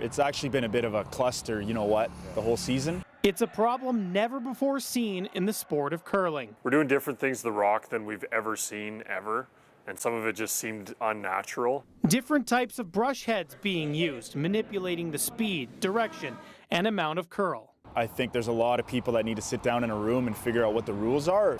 It's actually been a bit of a cluster, you know what, the whole season. It's a problem never before seen in the sport of curling. We're doing different things to the rock than we've ever seen, ever. And some of it just seemed unnatural. Different types of brush heads being used, manipulating the speed, direction, and amount of curl. I think there's a lot of people that need to sit down in a room and figure out what the rules are.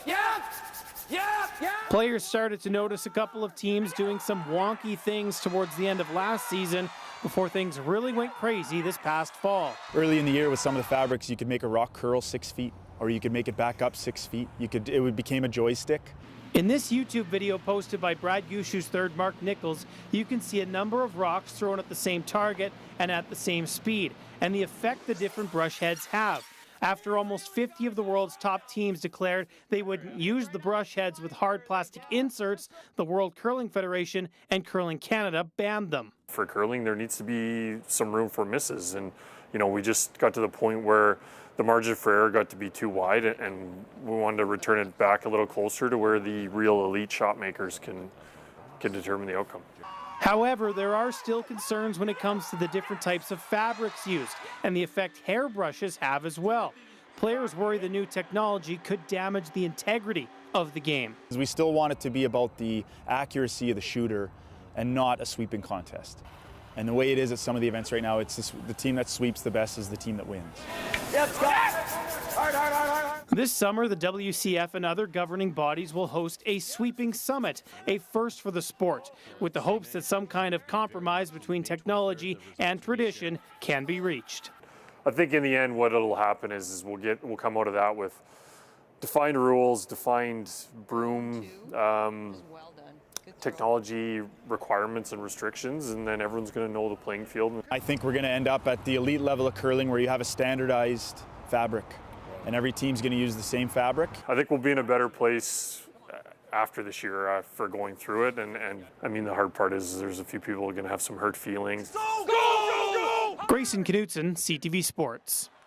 Players started to notice a couple of teams doing some wonky things towards the end of last season before things really went crazy this past fall. Early in the year with some of the fabrics, you could make a rock curl 6 feet, or you could make it back up 6 feet. It became a joystick. In this YouTube video posted by Brad Gushu's third Mark Nichols, you can see a number of rocks thrown at the same target and at the same speed, and the effect the different brush heads have. After almost 50 of the world's top teams declared they wouldn't use the brush heads with hard plastic inserts, the World Curling Federation and Curling Canada banned them. For curling, there needs to be some room for misses. And, we just got to the point where the margin for error got to be too wide, and we wanted to return it back a little closer to where the real elite shot makers can determine the outcome. However, there are still concerns when it comes to the different types of fabrics used and the effect hairbrushes have as well. Players worry the new technology could damage the integrity of the game. We still want it to be about the accuracy of the shooter and not a sweeping contest. And the way it is at some of the events right now, it's the team that sweeps the best is the team that wins. This summer, the WCF and other governing bodies will host a sweeping summit, a first for the sport, with the hopes that some kind of compromise between technology and tradition can be reached. I think in the end what will happen is we'll come out of that with defined rules, defined broom technology requirements and restrictions, and then everyone's going to know the playing field. I think we're going to end up at the elite level of curling where you have a standardized fabric and every team's going to use the same fabric. I think we'll be in a better place after this year for going through it, and I mean the hard part is there's a few people who are going to have some hurt feelings. Grayson Knutson, CTV Sports.